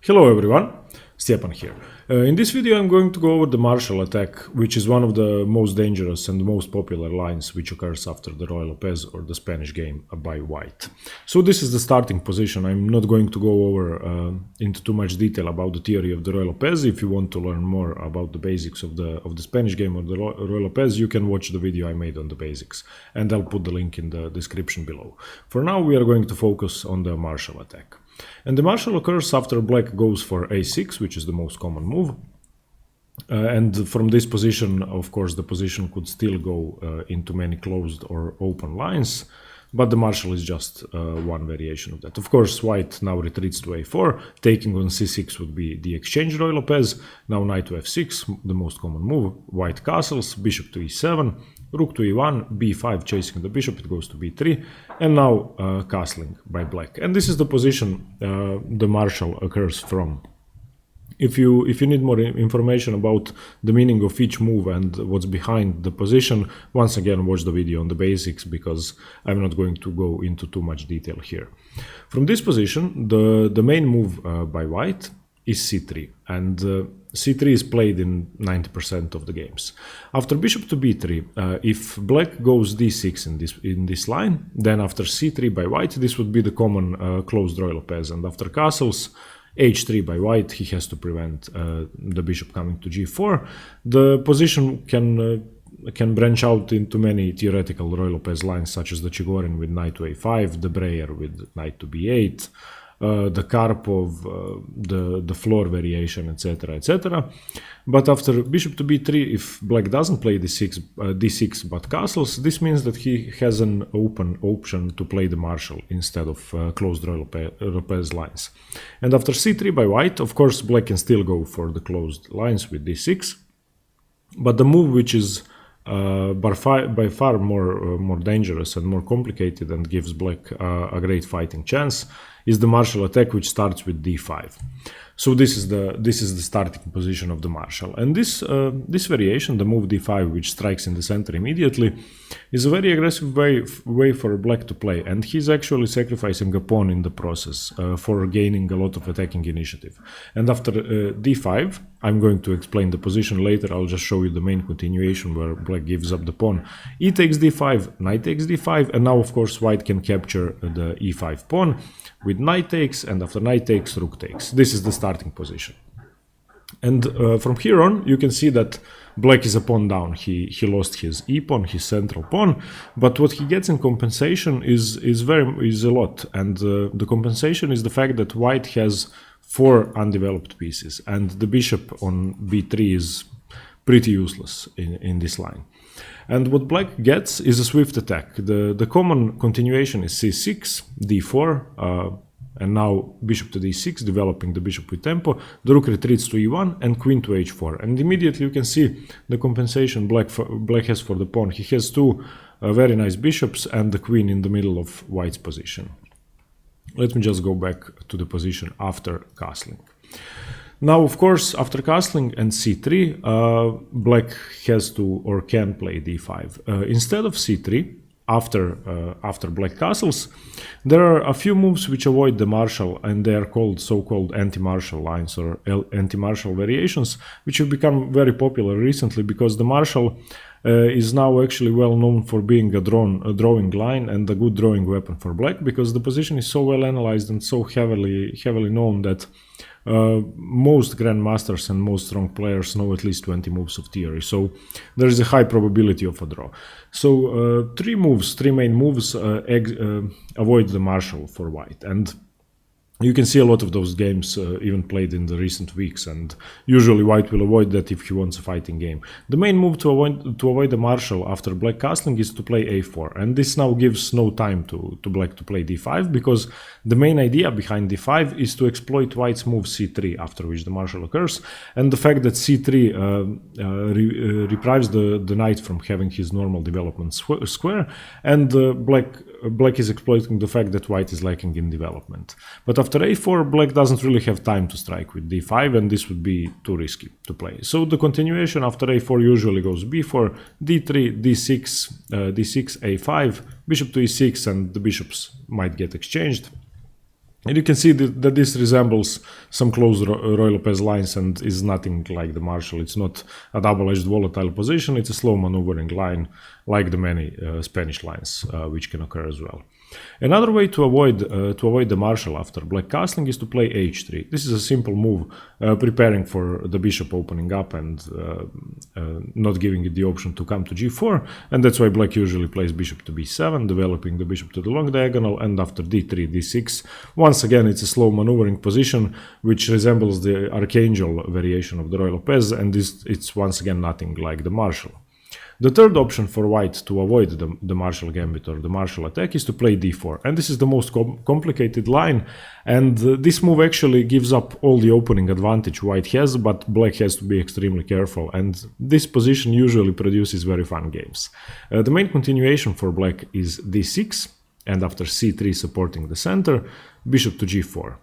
Hello everyone, Stepan here. In this video I'm going to go over the Marshall attack, which is one of the most dangerous and most popular lines which occurs after the Ruy Lopez or the Spanish game by white. So this is the starting position. I'm not going to go over into too much detail about the theory of the Ruy Lopez. If you want to learn more about the basics of the Spanish game or the Ruy Lopez, you can watch the video I made on the basics, and I'll put the link in the description below. For now we are going to focus on the Marshall attack. And the Marshall occurs after black goes for a6, which is the most common move. And from this position, of course, the position could still go into many closed or open lines, but the Marshall is just one variation of that. Of course, white now retreats to a4, taking on c6 would be the exchange Ruy Lopez. Now knight to f6, the most common move, white castles, bishop to e7, rook to e1, b5 chasing the bishop, it goes to b3, and now castling by black. And this is the position the Marshall occurs from. If you need more information about the meaning of each move and what's behind the position, once again watch the video on the basics, because I'm not going to go into too much detail here. From this position, the main move by white is c3, and c3 is played in 90% of the games. After bishop to b3, if black goes d6 in this line, then after c3 by white, this would be the common closed Ruy Lopez, and after castles, h3 by white, he has to prevent the bishop coming to g4. The position can branch out into many theoretical Ruy Lopez lines, such as the Chigorin with knight to a5, the Breyer with knight to b8, the Karpov, the floor variation, etc., etc. But after bishop to b3, if black doesn't play d6 but castles, this means that he has an open option to play the Marshall instead of closed Ruy Lopez lines. And after c3 by white, of course, black can still go for the closed lines with d6, but the move which is by far more dangerous and more complicated and gives black a great fighting chance is the Marshall attack, which starts with d5. So this is the starting position of the Marshall, and this variation, the move d5, which strikes in the center immediately, is a very aggressive way for black to play, and he's actually sacrificing a pawn in the process for gaining a lot of attacking initiative. And after d5, I'm going to explain the position later. I'll just show you the main continuation where black gives up the pawn. E takes d5, knight takes d5, and now of course white can capture the e5 pawn with knight takes, and after knight takes, rook takes. This is the starting position. And from here on, you can see that black is a pawn down. He lost his e-pawn, his central pawn, but what he gets in compensation is a lot. And the compensation is the fact that white has 4 undeveloped pieces, and the bishop on b3 is pretty useless in this line. And what black gets is a swift attack. The common continuation is c6, d4, and now bishop to d6, developing the bishop with tempo. The rook retreats to e1 and queen to h4. And immediately you can see the compensation black has for the pawn. He has 2 very nice bishops and the queen in the middle of white's position. Let me just go back to the position after castling. Now, of course, after castling and c3, black has to or can play d5. Instead of c3, after black castles, there are a few moves which avoid the Marshall, and they are called so-called anti-Marshall lines or anti-Marshall variations, which have become very popular recently because the Marshall is now actually well known for being a drawing line and a good drawing weapon for black, because the position is so well analyzed and so heavily known that most grandmasters and most strong players know at least 20 moves of theory, so there is a high probability of a draw. So 3 main moves avoid the Marshall for white, and you can see a lot of those games even played in the recent weeks, and usually white will avoid that if he wants a fighting game. The main move to avoid the Marshall after black castling is to play a4, and this now gives no time to black to play d5, because the main idea behind d5 is to exploit white's move c3, after which the Marshall occurs, and the fact that c3 reprives the knight from having his normal development square, and black is exploiting the fact that white is lacking in development. But after a4, black doesn't really have time to strike with d5, and this would be too risky to play. So the continuation after a4 usually goes b4, d3, d6, d6, a5, bishop to e6, and the bishops might get exchanged. And you can see that this resembles some Closed Ruy Lopez lines and is nothing like the Marshall. It's not a double-edged volatile position, it's a slow maneuvering line like the many Spanish lines which can occur as well. Another way to avoid the Marshall after black castling is to play h3. This is a simple move, preparing for the bishop opening up and not giving it the option to come to g4, and that's why black usually plays bishop to b7, developing the bishop to the long diagonal, and after d3, d6. Once again, it's a slow maneuvering position which resembles the archangel variation of the Ruy Lopez, and it's once again nothing like the Marshall. The third option for white to avoid the Marshall gambit or the Marshall attack is to play d4, and this is the most complicated line, and this move actually gives up all the opening advantage white has, but black has to be extremely careful, and this position usually produces very fun games. The main continuation for black is d6, and after c3 supporting the center, bishop to g4.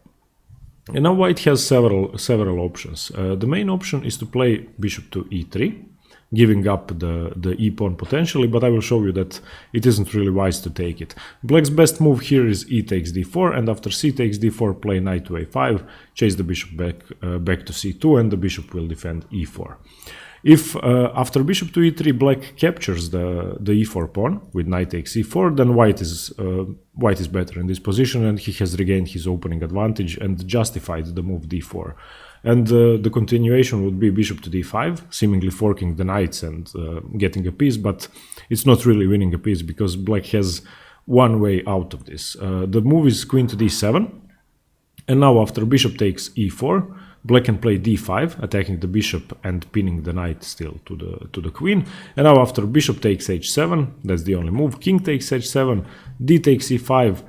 And now white has several options. The main option is to play bishop to e3, giving up the e-pawn potentially, but I will show you that it isn't really wise to take it. Black's best move here is e takes d4, and after c takes d4, play knight to a5, chase the bishop back to c2, and the bishop will defend e4. If after bishop to e3 black captures the e4 pawn with knight takes e4, then white is better in this position, and he has regained his opening advantage and justified the move d4. And the continuation would be bishop to d5, seemingly forking the knights and getting a piece, but it's not really winning a piece because black has one way out of this. The move is queen to d7, and now after bishop takes e4, black can play d5, attacking the bishop and pinning the knight still to the queen. And now after bishop takes h7, that's the only move, king takes h7, d takes e5,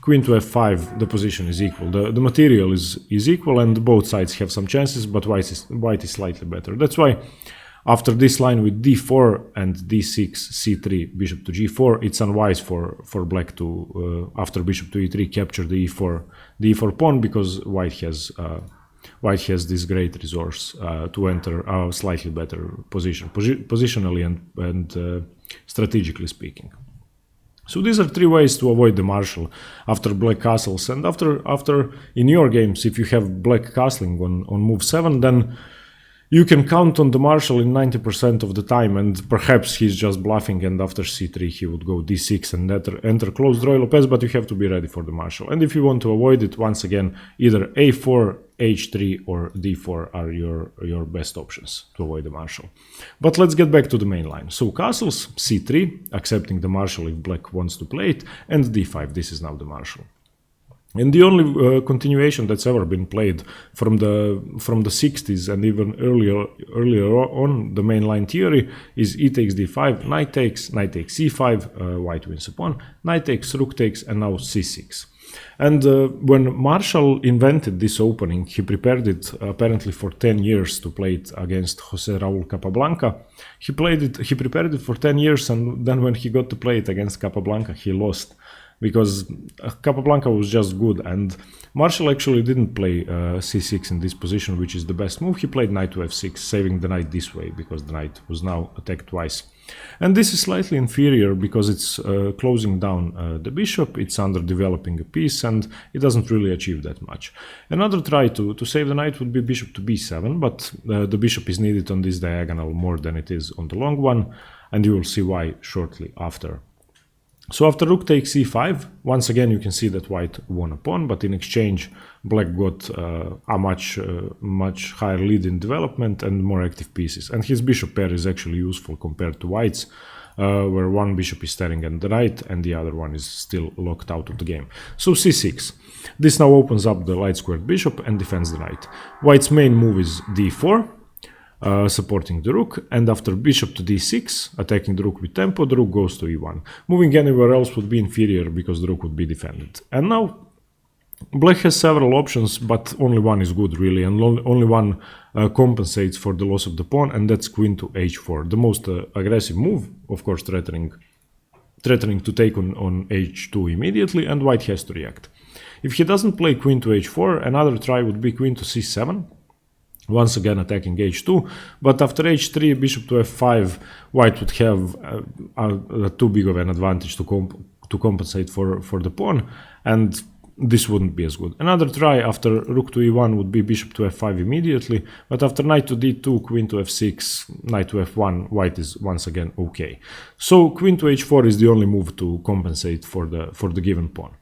queen to f5, the position is equal. The material is equal and both sides have some chances, but white is slightly better. That's why after this line with d4 and d6, c3, bishop to g4, it's unwise for black to, after bishop to e3, capture the e4 pawn, because white has this great resource to enter a slightly better position, positionally and strategically speaking. So these are three ways to avoid the Marshall after black castles, and after in your games, if you have black castling on move 7, then you can count on the Marshall in 90% of the time, and perhaps he's just bluffing, and after c3 he would go d6 and enter Closed Ruy Lopez, but you have to be ready for the Marshall. And if you want to avoid it, once again, either a4, h3 or d4 are your best options to avoid the Marshall. But let's get back to the main line. So castles, c3, accepting the Marshall if black wants to play it, and d5, this is now the Marshall. And the only continuation that's ever been played from the 60s and even earlier on, the mainline theory, is e takes d5, knight takes c5, white wins a pawn, knight takes, rook takes, and now c6. And when Marshall invented this opening, he prepared it apparently for 10 years to play it against Jose Raul Capablanca. He prepared it for 10 years, and then when he got to play it against Capablanca, he lost, because Capablanca was just good, and Marshall actually didn't play c6 in this position, which is the best move. He played knight to f6, saving the knight this way, because the knight was now attacked twice. And this is slightly inferior because it's closing down the bishop, it's underdeveloping a piece, and it doesn't really achieve that much. Another try to save the knight would be bishop to b7, but the bishop is needed on this diagonal more than it is on the long one, and you will see why shortly after. So after rook takes e5, once again you can see that white won a pawn, but in exchange black got a much higher lead in development and more active pieces. And his bishop pair is actually useful compared to white's, where one bishop is staring at the right and the other one is still locked out of the game. So c6. This now opens up the light squared bishop and defends the knight. White's main move is d4. Supporting the rook, and after bishop to d6, attacking the rook with tempo, the rook goes to e1. Moving anywhere else would be inferior because the rook would be defended. And now black has several options, but only one is good really, and only one compensates for the loss of the pawn, and that's queen to h4. The most aggressive move, of course, threatening to take on h2 immediately, and white has to react. If he doesn't play queen to h4, another try would be queen to c7. Once again attacking h2, but after h3, bishop to f5, white would have too big of an advantage to compensate for the pawn, and this wouldn't be as good. Another try after rook to e1 would be bishop to f5 immediately, but after knight to d2, queen to f6, knight to f1, white is once again okay. So queen to h4 is the only move to compensate for the given pawn.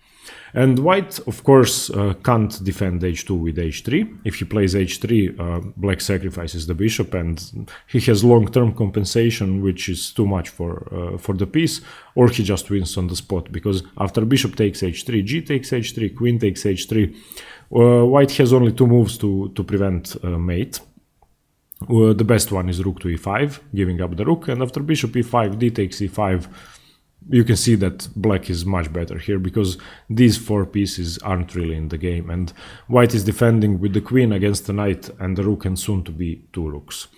And white, of course, can't defend h2 with h3. If he plays h3, black sacrifices the bishop, and he has long-term compensation, which is too much for the piece, or he just wins on the spot, because after bishop takes h3, g takes h3, queen takes h3, white has only two moves to prevent mate. The best one is rook to e5, giving up the rook, and after bishop e5, d takes e5, you can see that black is much better here, because these four pieces aren't really in the game, and white is defending with the queen against the knight and the rook, and soon to be two rooks.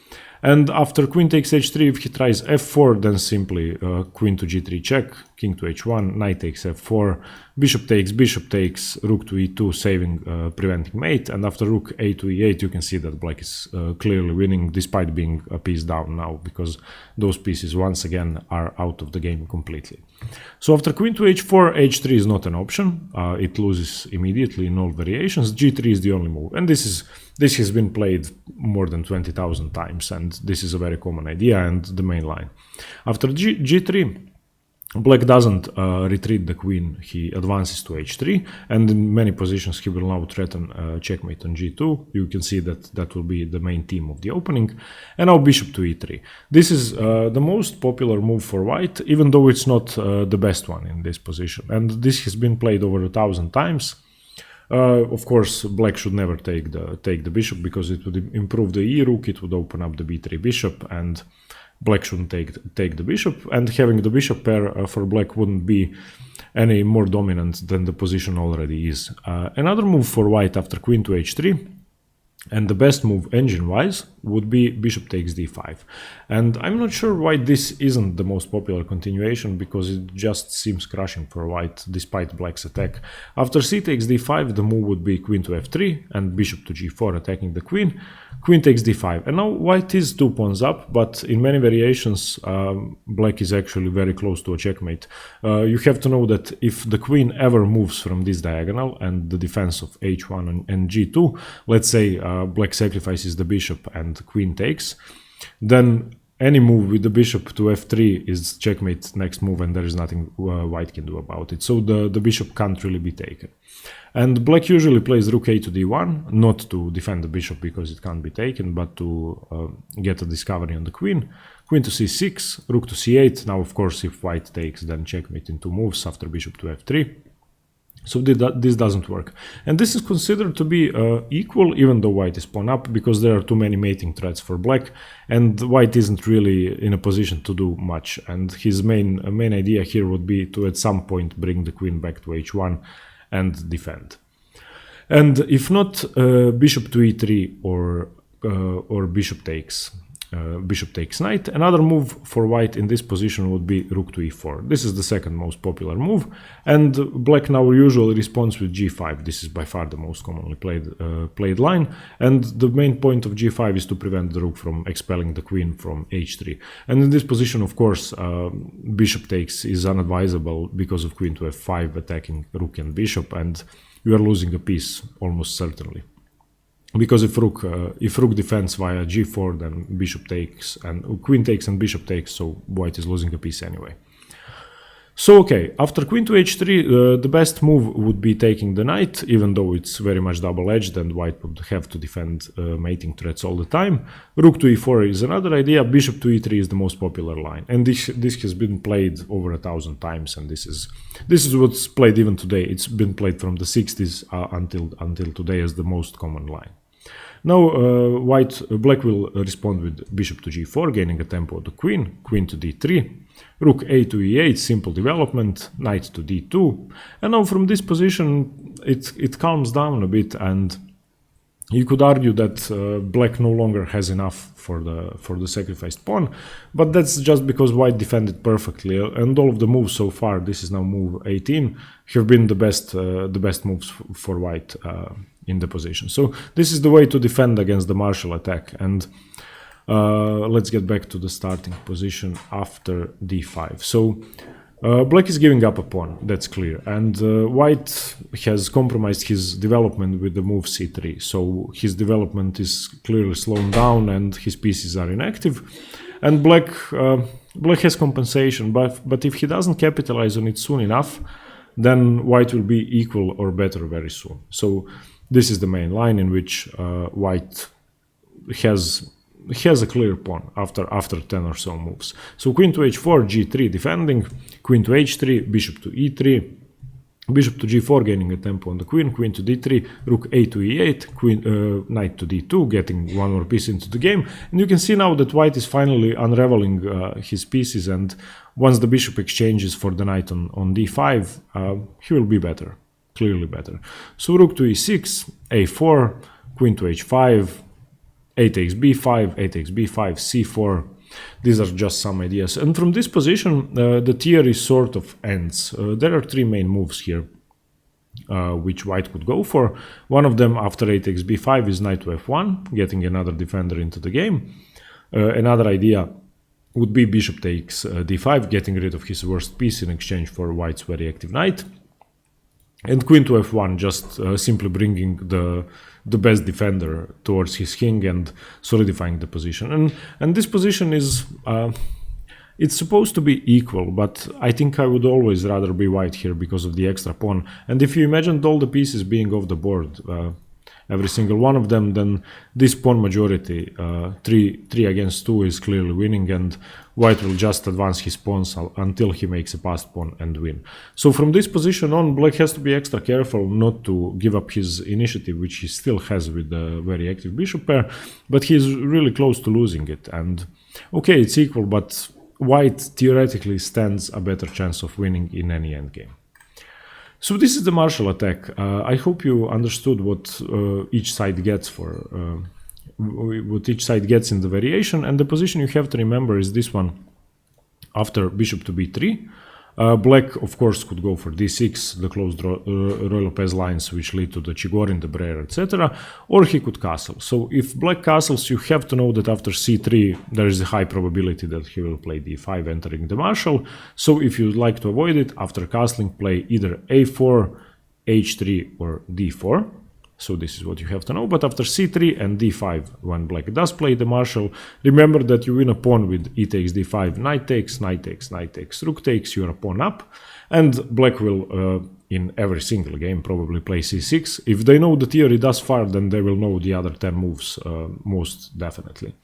And after queen takes h3, if he tries f4, then simply queen to g3 check, king to h1, knight takes f4, bishop takes, rook to e2, saving, preventing mate, and after rook a to e8, you can see that black is clearly winning, despite being a piece down now, because those pieces once again are out of the game completely. So after queen to h4, h3 is not an option, it loses immediately in all variations, g3 is the only move, and this has been played more than 20,000 times, and this is a very common idea and the main line. After g3, black doesn't retreat the queen, he advances to h3, and in many positions he will now threaten checkmate on g2. You can see that will be the main theme of the opening. And now bishop to e3. This is the most popular move for white, even though it's not the best one in this position, and this has been played over 1,000 times. Of course, black should never take the bishop, because it would improve the e-rook, it would open up the b3 bishop, and black shouldn't take the bishop, and having the bishop pair for black wouldn't be any more dominant than the position already is. Another move for white after queen to h3, and the best move engine-wise, would be bishop takes d5. And I'm not sure why this isn't the most popular continuation, because it just seems crushing for white despite black's attack. After c takes d5, the move would be queen to f3 and bishop to g4 attacking the queen. Queen takes d5. And now white is 2 pawns up, but in many variations black is actually very close to a checkmate. You have to know that if the queen ever moves from this diagonal and the defense of h1 and g2, let's say black sacrifices the bishop and queen takes, then any move with the bishop to f3 is checkmate next move, and there is nothing white can do about it. So the bishop can't really be taken. And black usually plays rook a to d1, not to defend the bishop because it can't be taken, but to get a discovery on the queen. Queen to c6, rook to c8. Now, of course, if white takes, then checkmate in 2 moves after bishop to f3. So this doesn't work. And this is considered to be equal, even though white is pawn up, because there are too many mating threats for black, and white isn't really in a position to do much. And his main idea here would be to at some point bring the queen back to h1 and defend. And if not, bishop to e3 or bishop takes knight. Another move for white in this position would be rook to e4. This is the second most popular move, and black now usually responds with g5. This is by far the most commonly played line, and the main point of g5 is to prevent the rook from expelling the queen from h3. And in this position, of course, bishop takes is unadvisable because of queen to f5 attacking rook and bishop, and you are losing a piece almost certainly. Because if rook defends via g4, then bishop takes and queen takes and bishop takes, so white is losing a piece anyway. So okay, after queen to h3, the best move would be taking the knight, even though it's very much double-edged and white would have to defend mating threats all the time. Rook to e4 is another idea. Bishop to e3 is the most popular line, and this has been played over 1,000 times, and this is what's played even today. It's been played from the 60s until today as the most common line. Now black will respond with bishop to g4, gaining a tempo of the queen, queen to d3, rook a to e8, simple development, knight to d2, and now from this position it calms down a bit, and you could argue that black no longer has enough for the sacrificed pawn, but that's just because white defended perfectly, and all of the moves so far, this is now move 18, have been the best moves for white in the position. So this is the way to defend against the martial attack, and let's get back to the starting position after d5. So Black is giving up a pawn, that's clear, and white has compromised his development with the move c3, so his development is clearly slowed down and his pieces are inactive, and black has compensation, but if he doesn't capitalize on it soon enough, then white will be equal or better very soon. So this is the main line in which white has a clear pawn after 10 or so moves. So queen to h4, g3 defending, queen to h3, bishop to e3, bishop to g4 gaining a tempo on the queen, queen to d3, rook a to e8, knight to d2 getting one more piece into the game. And you can see now that white is finally unraveling his pieces, and once the bishop exchanges for the knight on d5, he will be better, clearly better. So rook to e6, a4, queen to h5, a takes b5, a takes b5, c4. These are just some ideas. And from this position, the theory sort of ends. There are three main moves here which white could go for. One of them, after a takes b5, is knight to f1, getting another defender into the game. Another idea would be bishop takes d5, getting rid of his worst piece in exchange for white's very active knight. And queen to f1, just simply bringing the best defender towards his king and solidifying the position. And this position is, it's supposed to be equal, but I think I would always rather be white here because of the extra pawn. And if you imagined all the pieces being off the board, every single one of them, then this pawn majority, 3 against 2, is clearly winning, and white will just advance his pawns until he makes a passed pawn and win. So from this position on, black has to be extra careful not to give up his initiative, which he still has with the very active bishop pair, but he is really close to losing it. And okay, it's equal, but white theoretically stands a better chance of winning in any endgame. So this is the Marshall attack. I hope you understood what each side gets what each side gets in the variation, and the position you have to remember is this one after bishop to b3. Black, of course, could go for d6, the closed Ruy Lopez lines which lead to the Chigorin, the Breyer, etc. Or he could castle. So if black castles, you have to know that after c3 there is a high probability that he will play d5 entering the Marshall. So if you'd like to avoid it, after castling, play either a4, h3 or d4. So this is what you have to know. But after c3 and d5, when black does play the Marshall, remember that you win a pawn with e takes d5, knight takes, knight takes, knight takes, rook takes, you're a pawn up. And black will, in every single game, probably play c6. If they know the theory thus far, then they will know the other 10 moves most definitely.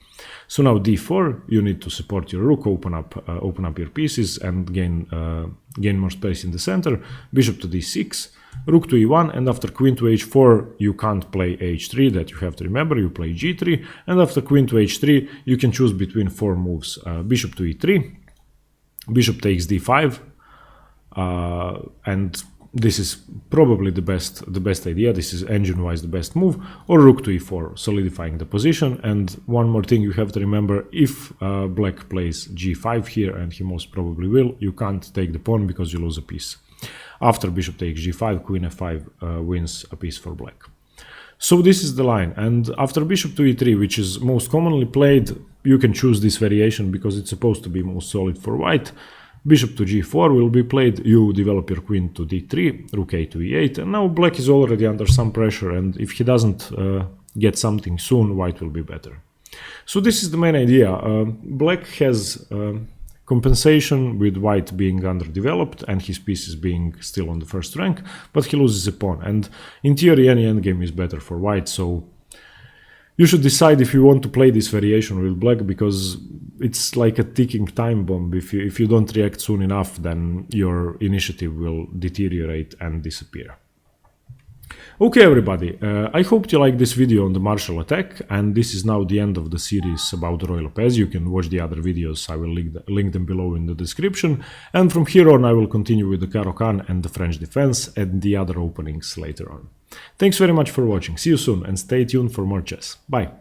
So now d4, you need to support your rook, open up your pieces and gain more space in the center. Bishop to d6. Rook to e1, and after queen to h4 you can't play h3, that you have to remember, you play g3, and after queen to h3 you can choose between 4 moves. Bishop to e3, bishop takes d5, and this is probably the best idea, this is engine-wise the best move, or rook to e4, solidifying the position. And one more thing you have to remember, if black plays g5 here, and he most probably will, you can't take the pawn because you lose a piece. After bishop takes g5, queen f5 wins a piece for black. So this is the line, and after bishop to e3, which is most commonly played, you can choose this variation because it's supposed to be most solid for white. Bishop to g4 will be played, you develop your queen to d3, rook a to e8, and now black is already under some pressure, and if he doesn't get something soon, white will be better. So this is the main idea. Black has compensation with white being underdeveloped and his pieces being still on the first rank, but he loses a pawn, and in theory any endgame is better for white. So you should decide if you want to play this variation with black, because it's like a ticking time bomb. If you don't react soon enough, then your initiative will deteriorate and disappear. Okay, everybody, I hope you liked this video on the Marshall attack, and this is now the end of the series about Ruy Lopez. You can watch the other videos, I will link them below in the description, and from here on I will continue with the Caro-Kann and the French defense and the other openings later on. Thanks very much for watching, see you soon, and stay tuned for more chess. Bye!